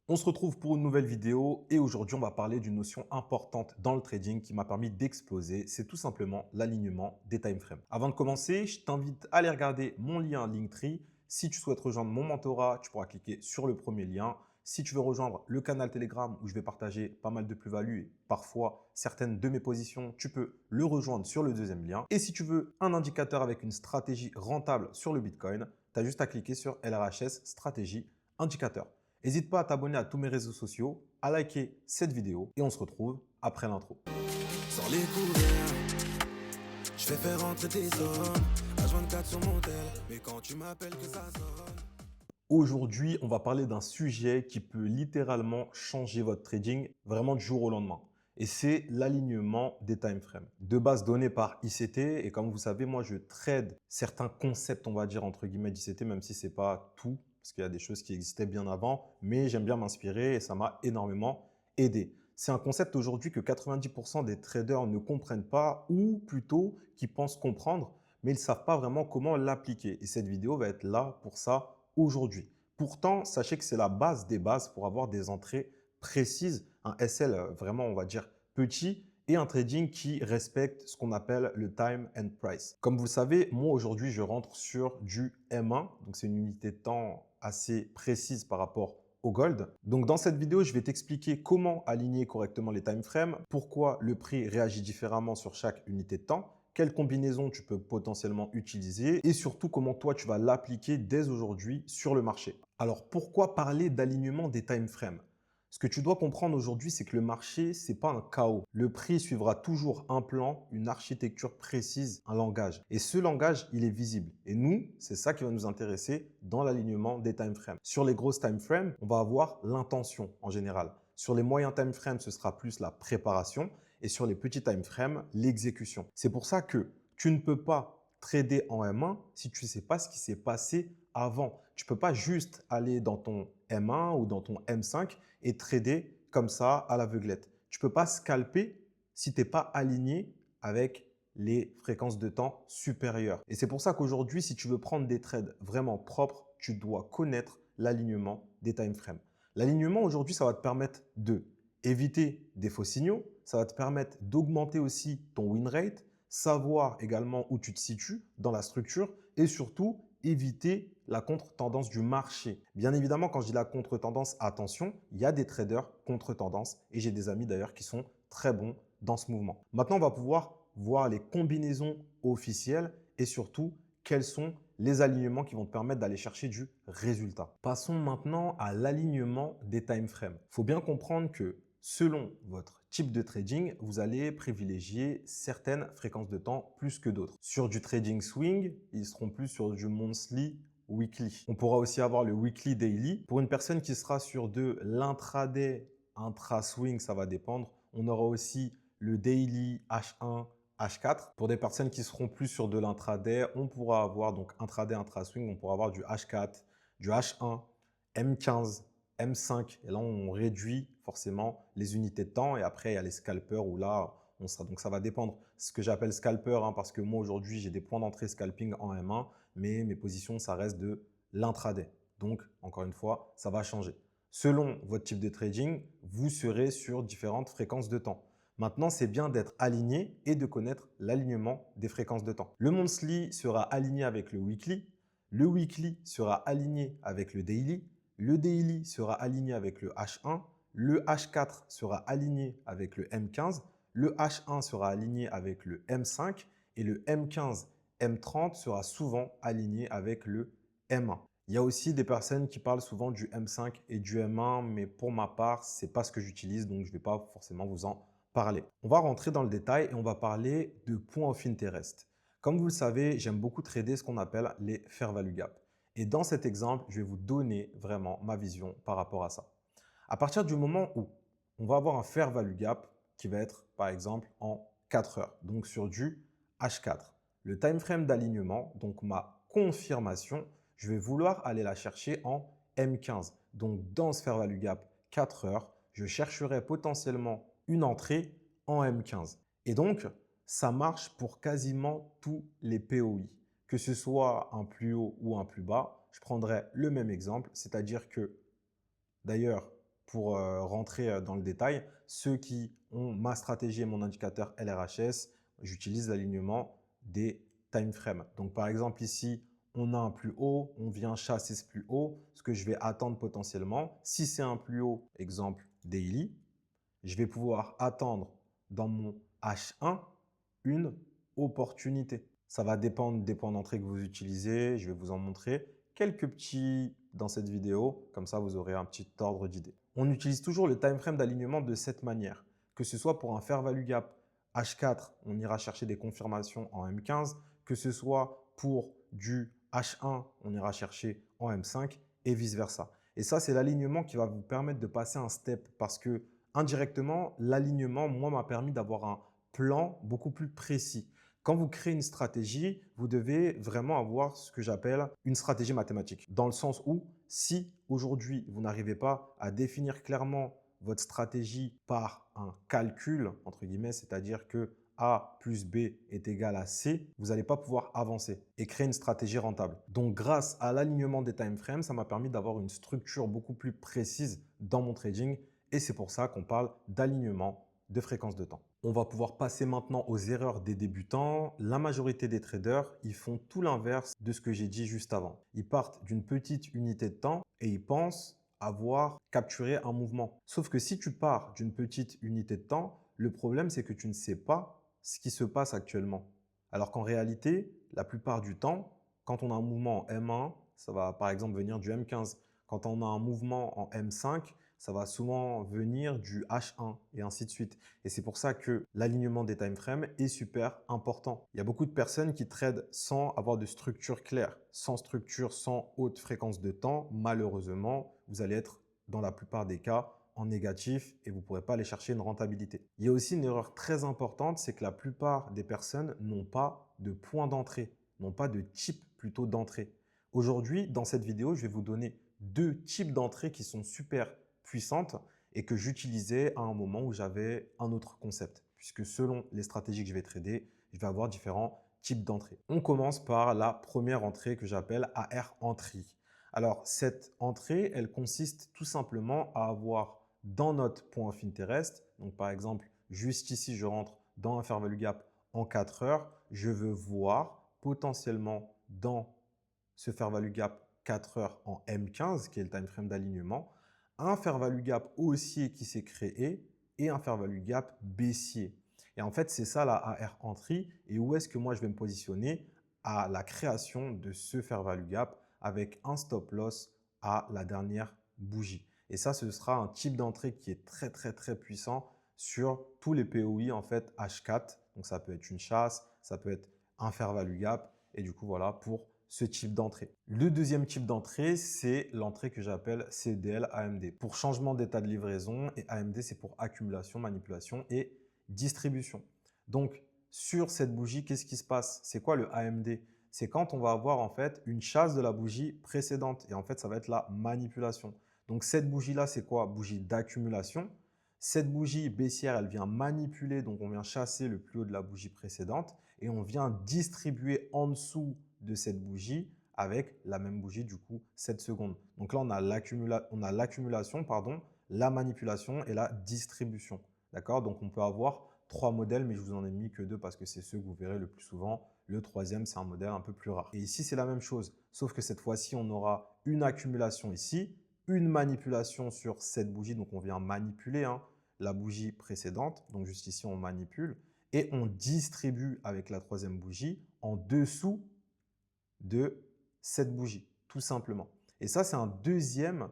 On se retrouve pour une nouvelle vidéo et aujourd'hui, on va parler d'une notion importante dans le trading qui m'a permis d'exploser. C'est tout simplement l'alignement des time frames. Avant de commencer, je t'invite à aller regarder mon lien Linktree. Si tu souhaites rejoindre mon mentorat, tu pourras cliquer sur le premier lien. Si tu veux rejoindre le canal Telegram où je vais partager pas mal de plus-values et parfois certaines de mes positions, tu peux le rejoindre sur le deuxième lien. Et si tu veux un indicateur avec une stratégie rentable sur le Bitcoin, tu as juste à cliquer sur LRHS Stratégie Indicateur. N'hésite pas à t'abonner à tous mes réseaux sociaux, à liker cette vidéo et on se retrouve après l'intro. Sans les couverts, je fais faire rentrer tes hommes. H24 sur mon tel, mais quand tu m'appelles que ça sonne. Aujourd'hui, on va parler d'un sujet qui peut littéralement changer votre trading vraiment du jour au lendemain. Et c'est l'alignement des time frames. De base donné par ICT. Et comme vous savez, moi, je trade certains concepts, on va dire, entre guillemets, d'ICT, même si ce n'est pas tout, parce qu'il y a des choses qui existaient bien avant. Mais j'aime bien m'inspirer et ça m'a énormément aidé. C'est un concept aujourd'hui que 90% des traders ne comprennent pas ou plutôt qui pensent comprendre, mais ils ne savent pas vraiment comment l'appliquer. Et cette vidéo va être là pour ça aujourd'hui. Pourtant, sachez que c'est la base des bases pour avoir des entrées précises, un SL vraiment, on va dire, petit et un trading qui respecte ce qu'on appelle le time and price. Comme vous le savez, moi aujourd'hui, je rentre sur du M1, donc c'est une unité de temps assez précise par rapport au gold. Donc dans cette vidéo, je vais t'expliquer comment aligner correctement les time frames, pourquoi le prix réagit différemment sur chaque unité de temps, quelle combinaison tu peux potentiellement utiliser et surtout comment toi tu vas l'appliquer dès aujourd'hui sur le marché. Alors pourquoi parler d'alignement des time frames? Ce que tu dois comprendre aujourd'hui, c'est que le marché, ce n'est pas un chaos. Le prix suivra toujours un plan, une architecture précise, un langage. Et ce langage, il est visible. Et nous, c'est ça qui va nous intéresser dans l'alignement des time frames. Sur les grosses time frames, on va avoir l'intention en général. Sur les moyens time frames, ce sera plus la préparation. Et sur les petits time frames, l'exécution. C'est pour ça que tu ne peux pas trader en M1 si tu ne sais pas ce qui s'est passé avant. Tu ne peux pas juste aller dans ton M1 ou dans ton M5 et trader comme ça à l'aveuglette. Tu ne peux pas scalper si tu n'es pas aligné avec les fréquences de temps supérieures. Et c'est pour ça qu'aujourd'hui, si tu veux prendre des trades vraiment propres, tu dois connaître l'alignement des time frames. L'alignement aujourd'hui, ça va te permettre de éviter des faux signaux, ça va te permettre d'augmenter aussi ton win rate, savoir également où tu te situes dans la structure et surtout éviter la contre-tendance du marché. Bien évidemment, quand je dis la contre-tendance, attention, il y a des traders contre-tendance et j'ai des amis d'ailleurs qui sont très bons dans ce mouvement. Maintenant, on va pouvoir voir les combinaisons officielles et surtout quels sont les alignements qui vont te permettre d'aller chercher du résultat. Passons maintenant à l'alignement des time frames. Il faut bien comprendre que selon votre type de trading, vous allez privilégier certaines fréquences de temps plus que d'autres. Sur du trading swing, ils seront plus sur du monthly, weekly. On pourra aussi avoir le weekly daily. Pour une personne qui sera sur de l'intraday, intra-swing, ça va dépendre. On aura aussi le daily H1, H4. Pour des personnes qui seront plus sur de l'intraday, on pourra avoir donc intraday, intra-swing, on pourra avoir du H4, du H1, M15, M5. Et là, on réduit forcément les unités de temps. Et après, il y a les scalpers où là, on sera. Donc, ça va dépendre. Ce que j'appelle scalper, parce que moi, aujourd'hui, j'ai des points d'entrée scalping en M1, mais mes positions, ça reste de l'intraday. Donc, encore une fois, ça va changer. Selon votre type de trading, vous serez sur différentes fréquences de temps. Maintenant, c'est bien d'être aligné et de connaître l'alignement des fréquences de temps. Le monthly sera aligné avec le weekly sera aligné avec le daily sera aligné avec le H1, le H4 sera aligné avec le M15, le H1 sera aligné avec le M5 et le M15, M30 sera souvent aligné avec le M1. Il y a aussi des personnes qui parlent souvent du M5 et du M1, mais pour ma part, ce n'est pas ce que j'utilise, donc je ne vais pas forcément vous en parler. On va rentrer dans le détail et on va parler de points of interest. Comme vous le savez, j'aime beaucoup trader ce qu'on appelle les fair value gap. Et dans cet exemple, je vais vous donner vraiment ma vision par rapport à ça. À partir du moment où on va avoir un fair value gap qui va être par exemple en 4 heures, donc sur du H4. Le time frame d'alignement, donc ma confirmation, je vais vouloir aller la chercher en M15. Donc dans ce fair value gap 4 heures, je chercherai potentiellement une entrée en M15. Et donc, ça marche pour quasiment tous les POI. Que ce soit un plus haut ou un plus bas, je prendrai le même exemple, c'est-à-dire que, d'ailleurs, pour rentrer dans le détail, ceux qui ont ma stratégie et mon indicateur LRHS, j'utilise l'alignement des time frames. Donc, par exemple, ici, on a un plus haut, on vient chasser ce plus haut, ce que je vais attendre potentiellement. Si c'est un plus haut, exemple daily, je vais pouvoir attendre dans mon H1 une opportunité. Ça va dépendre des points d'entrée que vous utilisez. Je vais vous en montrer quelques petits dans cette vidéo. Comme ça, vous aurez un petit ordre d'idée. On utilise toujours le time frame d'alignement de cette manière. Que ce soit pour un fair value gap H4, on ira chercher des confirmations en M15. Que ce soit pour du H1, on ira chercher en M5 et vice-versa. Et ça, c'est l'alignement qui va vous permettre de passer un step parce que indirectement, l'alignement, moi, m'a permis d'avoir un plan beaucoup plus précis. Quand vous créez une stratégie, vous devez vraiment avoir ce que j'appelle une stratégie mathématique. Dans le sens où, si aujourd'hui, vous n'arrivez pas à définir clairement votre stratégie par un calcul, entre guillemets, c'est-à-dire que A plus B est égal à C, vous n'allez pas pouvoir avancer et créer une stratégie rentable. Donc, grâce à l'alignement des time frames, ça m'a permis d'avoir une structure beaucoup plus précise dans mon trading et c'est pour ça qu'on parle d'alignement de fréquence de temps. On va pouvoir passer maintenant aux erreurs des débutants. La majorité des traders, ils font tout l'inverse de ce que j'ai dit juste avant. Ils partent d'une petite unité de temps et ils pensent avoir capturé un mouvement. Sauf que si tu pars d'une petite unité de temps, le problème c'est que tu ne sais pas ce qui se passe actuellement. Alors qu'en réalité, la plupart du temps, quand on a un mouvement en M1, ça va par exemple venir du M15. Quand on a un mouvement en M5, ça va souvent venir du H1 et ainsi de suite. Et c'est pour ça que l'alignement des time frames est super important. Il y a beaucoup de personnes qui tradent sans avoir de structure claire. Sans structure, sans haute fréquence de temps, malheureusement, vous allez être dans la plupart des cas en négatif et vous ne pourrez pas aller chercher une rentabilité. Il y a aussi une erreur très importante, c'est que la plupart des personnes n'ont pas de point d'entrée, n'ont pas de type plutôt d'entrée. Aujourd'hui, dans cette vidéo, je vais vous donner deux types d'entrées qui sont super puissantes et que j'utilisais à un moment où j'avais un autre concept. Puisque selon les stratégies que je vais trader, je vais avoir différents types d'entrées. On commence par la première entrée que j'appelle AR Entry. Alors, cette entrée, elle consiste tout simplement à avoir dans notre point of interest, donc par exemple, juste ici, je rentre dans un fair value gap en 4 heures, je veux voir potentiellement dans ce fair value gap 4 heures en M15, qui est le time frame d'alignement, un fair value gap haussier qui s'est créé et un fair value gap baissier. Et en fait, c'est ça la AR Entry. Et où est-ce que moi je vais me positionner à la création de ce fair value gap avec un stop loss à la dernière bougie. Et ça, ce sera un type d'entrée qui est très, très, très puissant sur tous les POI en fait H4. Donc, ça peut être une chasse, ça peut être un fair value gap. Et du coup, voilà pour ce type d'entrée. Le deuxième type d'entrée, c'est l'entrée que j'appelle CDL AMD. Pour changement d'état de livraison et AMD, c'est pour accumulation, manipulation et distribution. Donc, sur cette bougie, qu'est-ce qui se passe? C'est quoi le AMD? C'est quand on va avoir en fait une chasse de la bougie précédente et en fait, ça va être la manipulation. Donc, cette bougie-là, c'est quoi? Bougie d'accumulation. Cette bougie baissière, elle vient manipuler, donc on vient chasser le plus haut de la bougie précédente et on vient distribuer en dessous de cette bougie avec la même bougie du coup 7 secondes. Donc là, on a l'accumulation, la manipulation et la distribution. D'accord? Donc on peut avoir trois modèles, mais je vous en ai mis que deux parce que c'est ceux que vous verrez le plus souvent. Le troisième, c'est un modèle un peu plus rare. Et ici, c'est la même chose, sauf que cette fois-ci, on aura une accumulation ici, une manipulation sur cette bougie, donc on vient manipuler la bougie précédente, donc juste ici, on manipule, et on distribue avec la troisième bougie en dessous de cette bougie, tout simplement. Et ça, c'est un deuxième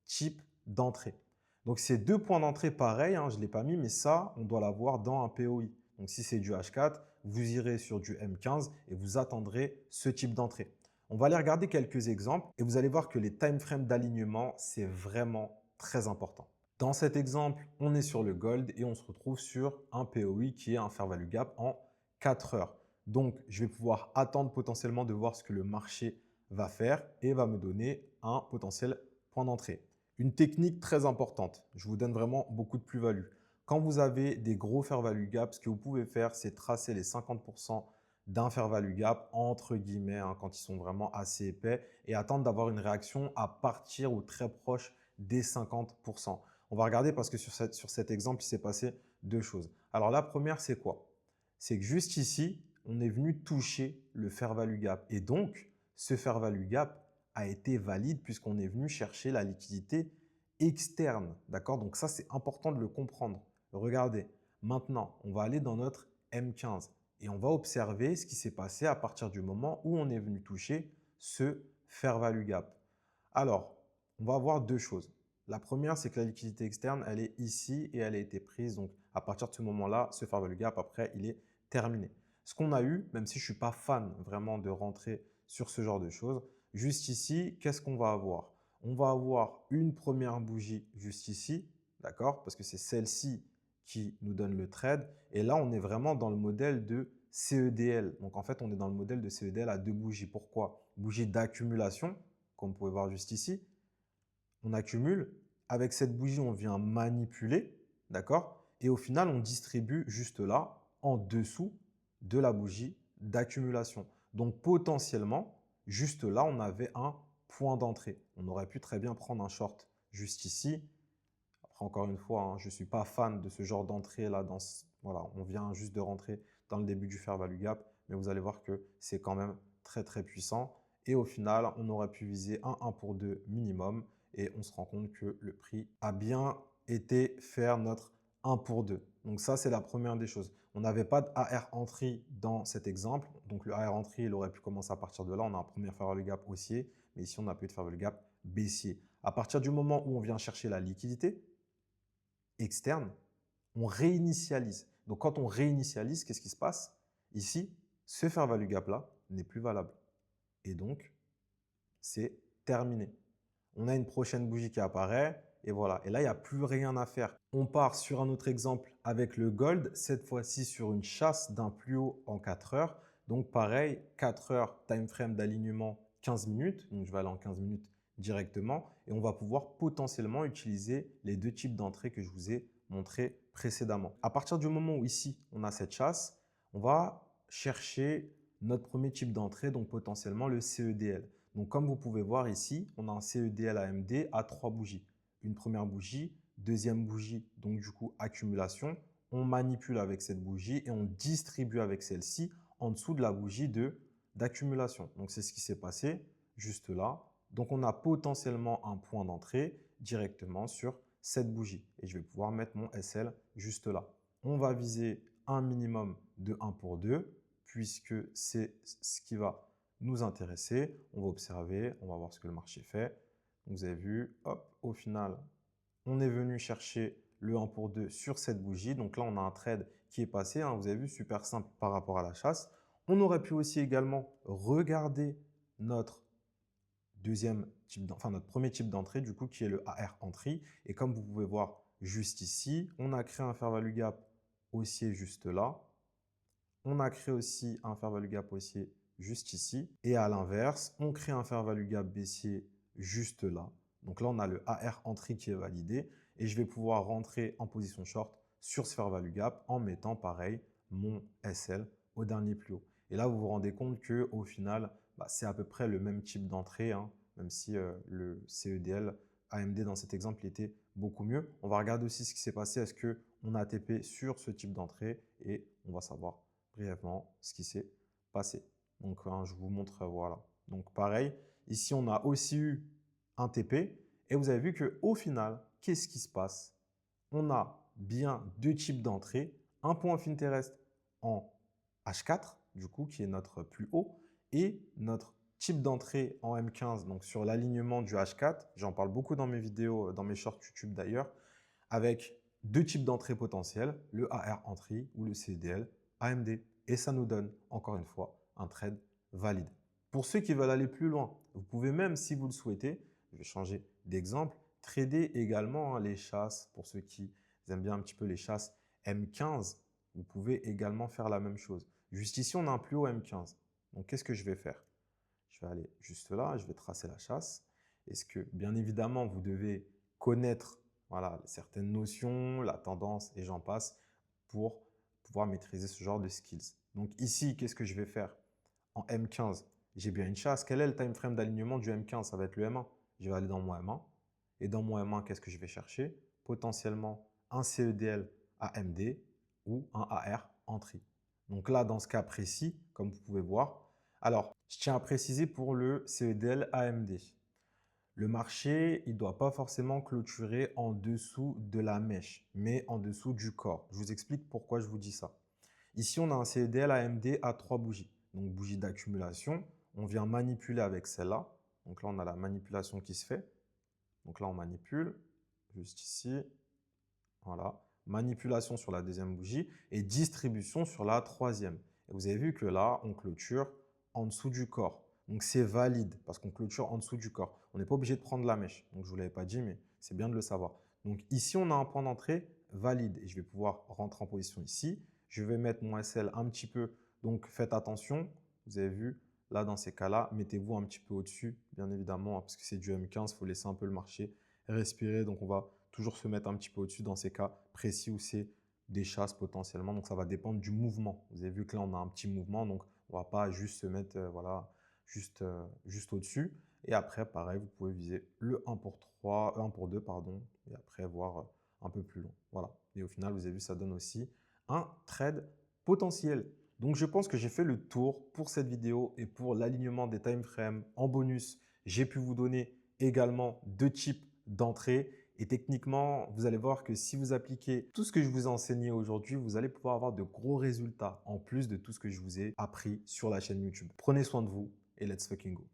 type d'entrée. Donc, ces deux points d'entrée, pareil, je ne l'ai pas mis, mais ça, on doit l'avoir dans un POI. Donc, si c'est du H4, vous irez sur du M15 et vous attendrez ce type d'entrée. On va aller regarder quelques exemples et vous allez voir que les time frames d'alignement, c'est vraiment très important. Dans cet exemple, on est sur le gold et on se retrouve sur un POI qui est un fair value gap en 4 heures. Donc, je vais pouvoir attendre potentiellement de voir ce que le marché va faire et va me donner un potentiel point d'entrée. Une technique très importante, je vous donne vraiment beaucoup de plus-value. Quand vous avez des gros fair value gap, ce que vous pouvez faire, c'est tracer les 50% d'un fair value gap, entre guillemets, quand ils sont vraiment assez épais, et attendre d'avoir une réaction à partir ou très proche des 50%. On va regarder parce que sur cet exemple, il s'est passé deux choses. Alors la première, c'est quoi? C'est que juste ici, on est venu toucher le fair value gap. Et donc, ce fair value gap a été valide puisqu'on est venu chercher la liquidité externe. D'accord? Donc ça, c'est important de le comprendre. Regardez, maintenant, on va aller dans notre M15 et on va observer ce qui s'est passé à partir du moment où on est venu toucher ce fair value gap. Alors, on va voir deux choses. La première, c'est que la liquidité externe, elle est ici et elle a été prise. Donc, à partir de ce moment-là, ce fair value gap, après, il est terminé. Ce qu'on a eu, même si je ne suis pas fan vraiment de rentrer sur ce genre de choses, juste ici, qu'est-ce qu'on va avoir? On va avoir une première bougie juste ici, d'accord? Parce que c'est celle-ci qui nous donne le trade. Et là, on est vraiment dans le modèle de CEDL. Donc, en fait, on est dans le modèle de CEDL à deux bougies. Pourquoi? Bougie d'accumulation, comme vous pouvez voir juste ici. On accumule. Avec cette bougie, on vient manipuler, d'accord? Et au final, on distribue juste là, en dessous de la bougie d'accumulation. Donc, potentiellement, juste là, on avait un point d'entrée. On aurait pu très bien prendre un short juste ici. Après, encore une fois, hein, je ne suis pas fan de ce genre d'entrée là. Voilà, on vient juste de rentrer dans le début du fair value gap, mais vous allez voir que c'est quand même très très puissant. Et au final, on aurait pu viser un 1 pour 2 minimum et on se rend compte que le prix a bien été faire notre 1 pour 2. Donc ça, c'est la première des choses. On n'avait pas de AR entry dans cet exemple. Donc le AR entry, il aurait pu commencer à partir de là. On a un premier fair value gap haussier, mais ici, on n'a plus de fair value gap baissier. À partir du moment où on vient chercher la liquidité externe, on réinitialise. Donc, quand on réinitialise, qu'est-ce qui se passe? Ici, ce fair value gap-là n'est plus valable. Et donc, c'est terminé. On a une prochaine bougie qui apparaît et voilà. Et là, il n'y a plus rien à faire. On part sur un autre exemple avec le gold, cette fois-ci sur une chasse d'un plus haut en 4 heures. Donc, pareil, 4 heures, time frame d'alignement 15 minutes. Donc, je vais aller en 15 minutes directement et on va pouvoir potentiellement utiliser les deux types d'entrées que je vous ai montré précédemment. À partir du moment où ici, on a cette chasse, on va chercher notre premier type d'entrée, donc potentiellement le CEDL. Donc, comme vous pouvez voir ici, on a un CEDL AMD à 3 bougies. Une première bougie, deuxième bougie, donc du coup accumulation. On manipule avec cette bougie et on distribue avec celle-ci en dessous de la bougie d'accumulation. Donc, c'est ce qui s'est passé juste là. Donc, on a potentiellement un point d'entrée directement sur cette bougie. Et je vais pouvoir mettre mon SL juste là. On va viser un minimum de 1 pour 2 puisque c'est ce qui va nous intéresser. On va observer, on va voir ce que le marché fait. Donc, vous avez vu, hop, au final, on est venu chercher le 1 pour 2 sur cette bougie. Donc là, on a un trade qui est passé. Hein, vous avez vu, super simple par rapport à la chasse. On aurait pu aussi également regarder notre notre premier type d'entrée, du coup, qui est le AR entry. Et comme vous pouvez voir juste ici, on a créé un fair value gap haussier juste là. On a créé aussi un fair value gap haussier juste ici. Et à l'inverse, on crée un fair value gap baissier juste là. Donc là, on a le AR entry qui est validé. Et je vais pouvoir rentrer en position short sur ce fair value gap en mettant pareil mon SL au dernier plus haut. Et là, vous vous rendez compte qu'au final, c'est à peu près le même type d'entrée, hein, même si le CEDL AMD dans cet exemple il était beaucoup mieux. On va regarder aussi ce qui s'est passé. Est-ce qu'on a TP sur ce type d'entrée? Et on va savoir brièvement ce qui s'est passé. Donc, hein, je vous montre, voilà. Donc, pareil, ici, on a aussi eu un TP. Et vous avez vu qu'au final, qu'est-ce qui se passe? On a bien deux types d'entrée. Un point of interest en H4, du coup, qui est notre plus haut, et notre type d'entrée en M15, donc sur l'alignement du H4. J'en parle beaucoup dans mes vidéos, dans mes shorts YouTube d'ailleurs, avec deux types d'entrée potentielles, le AR entry ou le CDL AMD. Et ça nous donne, encore une fois, un trade valide. Pour ceux qui veulent aller plus loin, vous pouvez même, si vous le souhaitez, je vais changer d'exemple, trader également les chasses. Pour ceux qui aiment bien un petit peu les chasses M15, vous pouvez également faire la même chose. Juste ici, on a un plus haut M15. Donc, qu'est-ce que je vais faire? Je vais aller juste là, je vais tracer la chasse. Est-ce que, bien évidemment, vous devez connaître voilà, certaines notions, la tendance et j'en passe pour pouvoir maîtriser ce genre de skills. Donc ici, qu'est-ce que je vais faire? En M15, j'ai bien une chasse. Quel est le time frame d'alignement du M15? Ça va être le M1. Je vais aller dans mon M1. Et dans mon M1, qu'est-ce que je vais chercher? potentiellement un CEDL AMD ou un AR Entry. Donc là, dans ce cas précis, comme vous pouvez voir, alors, je tiens à préciser pour le CEDL AMD. Le marché, il ne doit pas forcément clôturer en dessous de la mèche, mais en dessous du corps. Je vous explique pourquoi je vous dis ça. Ici, on a un CEDL AMD à 3 bougies. Donc, bougie d'accumulation. On vient manipuler avec celle-là. Donc là, on a la manipulation qui se fait. Donc là, on manipule, juste ici. Voilà. Manipulation sur la deuxième bougie et distribution sur la troisième. Et vous avez vu que là, on clôture en dessous du corps. Donc, c'est valide parce qu'on clôture en dessous du corps. On n'est pas obligé de prendre la mèche. Donc, je ne vous l'avais pas dit, mais c'est bien de le savoir. Donc, ici, on a un point d'entrée valide et je vais pouvoir rentrer en position ici. Je vais mettre mon SL un petit peu. Donc, faites attention. Vous avez vu, là, dans ces cas-là, mettez-vous un petit peu au-dessus, bien évidemment, hein, parce que c'est du M15. Il faut laisser un peu le marché respirer. Donc, on va toujours se mettre un petit peu au-dessus dans ces cas précis où c'est des chasses potentiellement. Donc, ça va dépendre du mouvement. Vous avez vu que là, on a un petit mouvement. Donc, on ne va pas juste se mettre voilà, juste au-dessus. Et après, pareil, vous pouvez viser le 1 pour 3, 1 pour 2, pardon. Et après, voir un peu plus long. Voilà. Et au final, vous avez vu, ça donne aussi un trade potentiel. Donc, je pense que j'ai fait le tour pour cette vidéo et pour l'alignement des time frames. En bonus, j'ai pu vous donner également 2 types d'entrée. Et techniquement, vous allez voir que si vous appliquez tout ce que je vous ai enseigné aujourd'hui, vous allez pouvoir avoir de gros résultats en plus de tout ce que je vous ai appris sur la chaîne YouTube. Prenez soin de vous et let's fucking go.